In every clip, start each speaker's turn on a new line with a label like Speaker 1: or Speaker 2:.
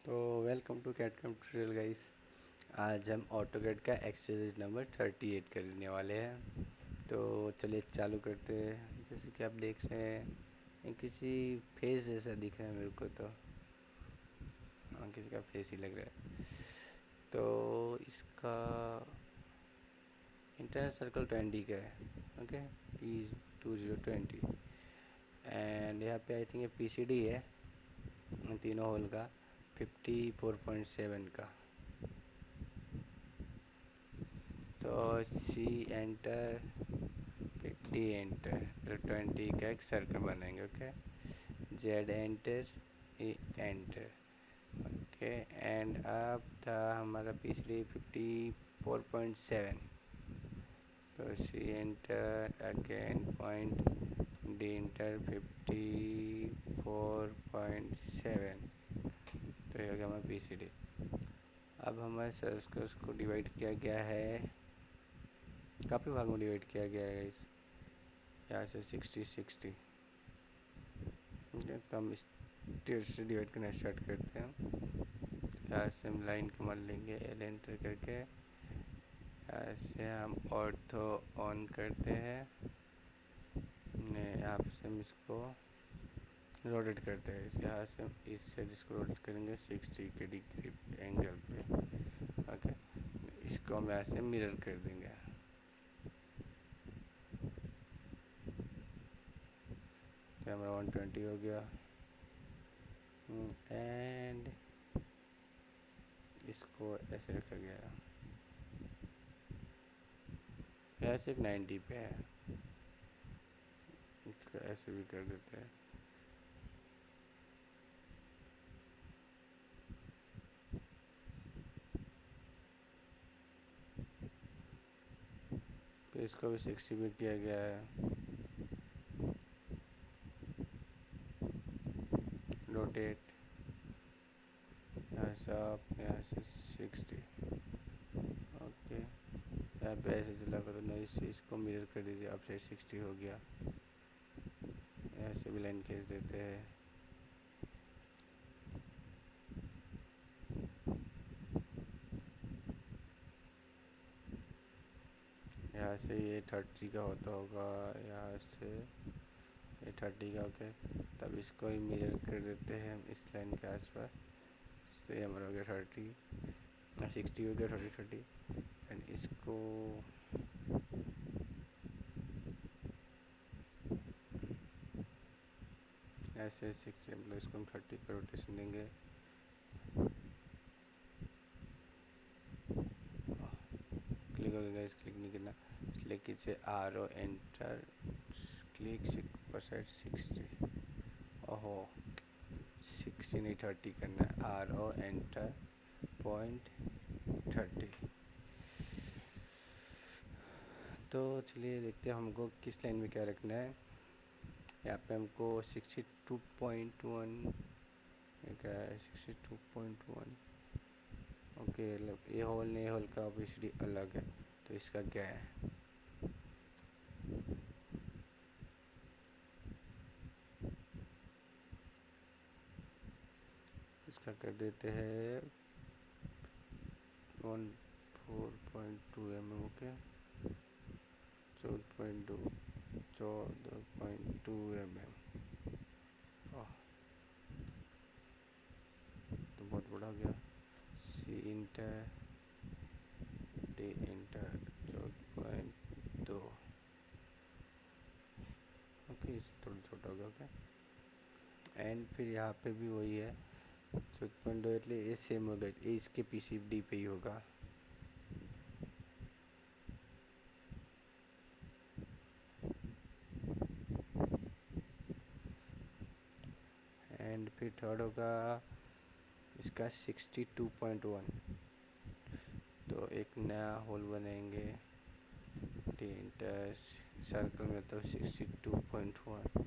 Speaker 1: तो welcome to CAD CAM tutorial guys. आज हम ऑटोकैड का एक्सरसाइज नंबर 38 करने वाले हैं। तो चलिए चालू करते हैं। जैसे कि आप देख रहे हैं ये किसी फेस जैसा दिख रहा है मेरे को, तो हाँ किसी का फेस ही लग रहा है। तो इसका इंटरनल सर्कल 20 का है, ओके P2020। एंड यहाँ पे आई थिंक ये PCD है तीनों होल का 54.7 का। तो सी एंटर, फिर डी एंटर, फिर 20 का एक सर्कल बनाएंगे। Okay, Z enter, E enter. Okay, and अब था हमारा पिछली 54.7। तो C enter again point, D enter 54.7। तो ये हो गया हमारा PCD। अब हमारे सर्कल्स को डिवाइड किया गया है, काफ़ी भाग में डिवाइड किया गया है इस यहाँ से 60-60। तो हम इस टेर से डिवाइड करना स्टार्ट करते हैं। यहाँ से हम लाइन कमांड लेंगे, एल एंटर करके यहाँ से हम ऑर्थो ऑन करते हैं। यहाँ से हम इसको रोटेट करते हैं। यहाँ से हम इस साइड इसको रोटेट करेंगे 60 के डिग्री एंगल पे। ओके, इसको हम यहाँ से मिरर कर देंगे। तो हमारा 120 हो गया। एंड इसको ऐसे रखा गया, ऐसे 90 पे है, इसको ऐसे भी कर देते हैं। फिर इसको भी 60 पे किया गया है। रोटेट, यहाँ से आप, यहाँ से 60। ओके, यहाँ पे ऐसे चला करो ना, इसको मिरर कर दीजिए, अब साइड 60 हो गया। ऐसे भी लाइन खींच देते हैं। यहाँ से ये 30 का होता होगा, यहाँ से ये 30 का। ओके, तब इसको ही मिरर कर देते हैं हम इस लाइन के आसपास। तो ये हमारा हो गया 30, 60 हो गया, 30 एंड इसको ऐसे 60, मतलब इसको हम 30 का रोटेशन देंगे। क्लिक हो गया, इस क्लिक नहीं करना, इसलिए कीजिए RO एंटर, क्लिक पर साइड 60। ओहो, 60 नहीं 30 करना है। RO enter point 30। तो चलिए देखते हैं हमको किस लाइन में क्या रखना है। यहाँ पे हमको 62.1 क्या है, 62.1। ओके, मतलब ये होल ने होल का ऑब्वियसली अलग है, तो इसका क्या है, इसका कर देते हैं 14.2 mm। Okay, 14.2 mm। तो बहुत बड़ा हो गया। C inter, D inter 14.2। Okay, इससे थोड़ा छोटा हो गया। ओके, एंड फिर यहाँ पे भी वही है 14.2, इसलिए ये सेम होगा, ये इसके PCD पे ही होगा। एंड फिर थर्ड होगा इसका 62.1। तो एक नया होल बनाएंगे इंटर सर्कल में, तो 62.1।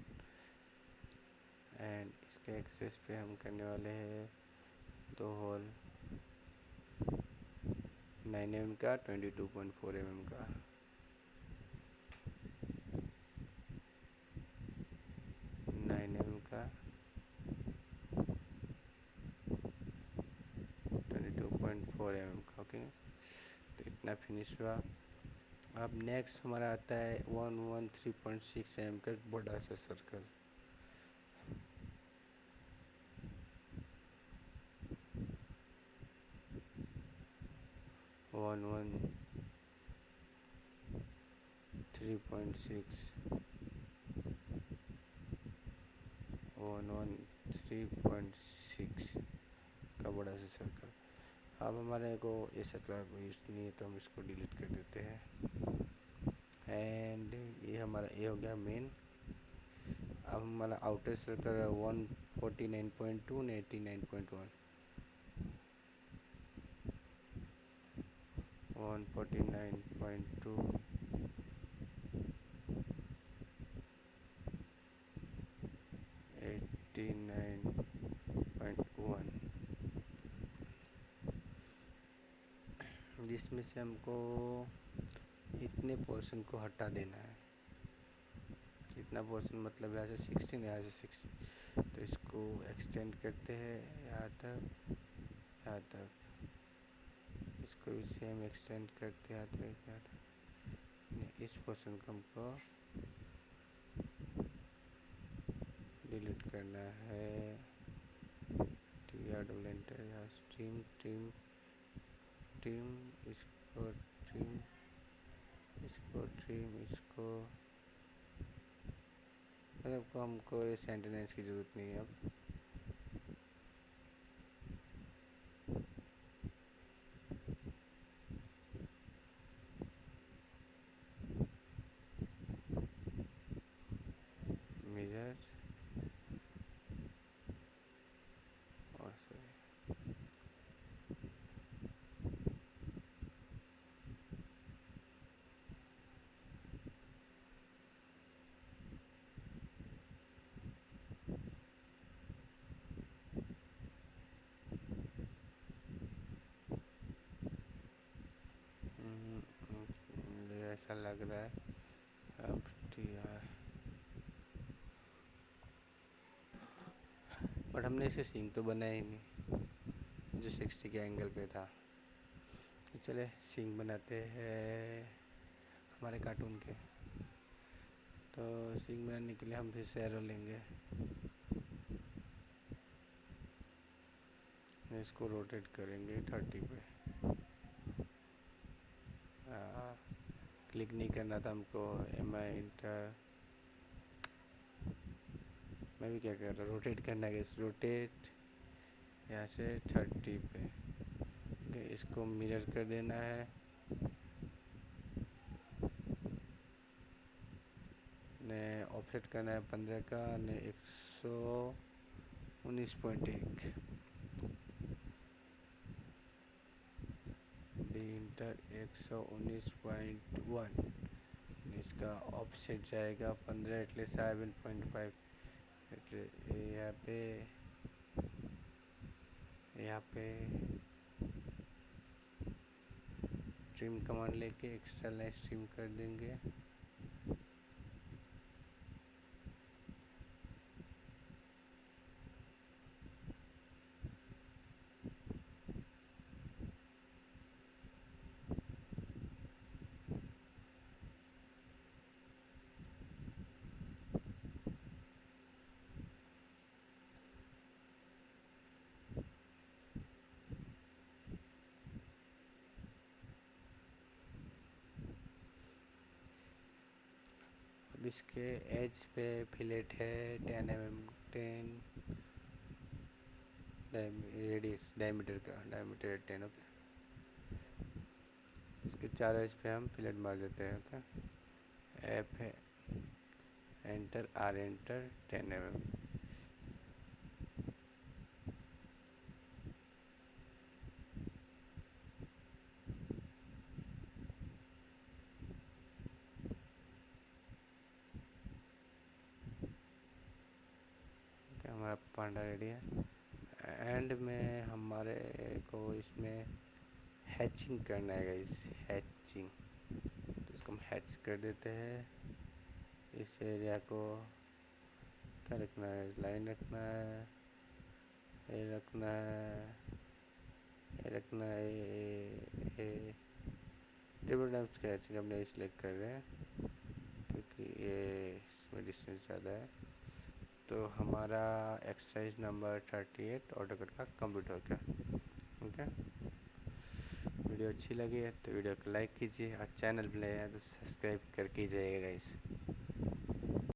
Speaker 1: एंड इसके एक्सेस पे हम करने वाले हैं 2 होल, 9 mm का, 22.4 mm का। का 4 mm का। ओके, तो इतना फिनिश हुआ। अब नेक्स्ट हमारा आता है 113.6 mm का एक बड़ा सा सर्कल। वन वन 3.6 113.6 का बड़ा सा सर्कल। अब हमारे को ये सर्कल यूज नहीं है तो हम इसको डिलीट कर देते हैं। एंड ये हमारा ये हो गया मेन। अब हमारा आउटर सर्कल 149.2 और 89.1। 149.2 89.1, जिसमें से हमको इतने पोर्शन को हटा देना है। इतना पोर्शन मतलब यहाँ से 16, यहाँ से 16, तो इसको एक्सटेंड करते हैं यहाँ तक, यहाँ तक। इसको भी सेम एक्सटेंड करते हैं यहाँ तक, यहाँ तक। इस पोर्शन को हमको डिलीट करना है। डबल एंटर, यहाँ ट्रिम ट्रिम ट्रिम, इसको ट्रिम, इसको ट्रिम, इसको मतलब हमको ये सेंटेनेंस की ज़रूरत नहीं है अब। मिरर और सॉरी मुझे ऐसा लग रहा है अब यार, बट हमने इसे सींग तो बनाया ही नहीं जो 60 के एंगल पे था। तो चले सींग बनाते हैं हमारे कार्टून के। तो सींग बनाने के लिए हम फिर से एरो लेंगे, इसको रोटेट करेंगे 30 पे। क्लिक नहीं करना था हमको, इंटर, मैं भी क्या कर रहा हूँ, रोटेट करना है। रोटेट यहाँ से 30 पे। इसको मिरर कर देना है, ने ऑफसेट करना है 15 का, ने 119.1 इंटर 119.1। इसका ऑफसेट जाएगा 15 एटले 7.5। यहाँ पे ट्रिम कमांड लेके एक्स्ट्रा लाइन ट्रिम कर देंगे। अब इसके एज पे फिलेट है 10 mm, 10 रेडियस डायमीटर का, डायमीटर 10। ओके, इसके चारों एज पे हम फिलेट मार देते हैं। ओके, एफ है एंटर, आर एंटर, 10 mm। हमारा पांडा रेडी है। एंड में हमारे को इसमें हैचिंग करना है गाइस, हैचिंग। तो इसको हम हैच कर देते हैं। इस एरिया को क्या रखना है, लाइन रखना है, ये रखना है, रखना है टेबल टाइम स्केच हम नहीं सिलेक्ट कर रहे हैं क्योंकि ये इसमें डिस्टेंस ज़्यादा है। तो हमारा एक्सरसाइज नंबर 38 ऑटोकैड का कंप्लीट हो गया। ओके, वीडियो अच्छी लगी है तो वीडियो को लाइक कीजिए और चैनल पे नए हैं तो सब्सक्राइब कर कीजिएगा गाइस।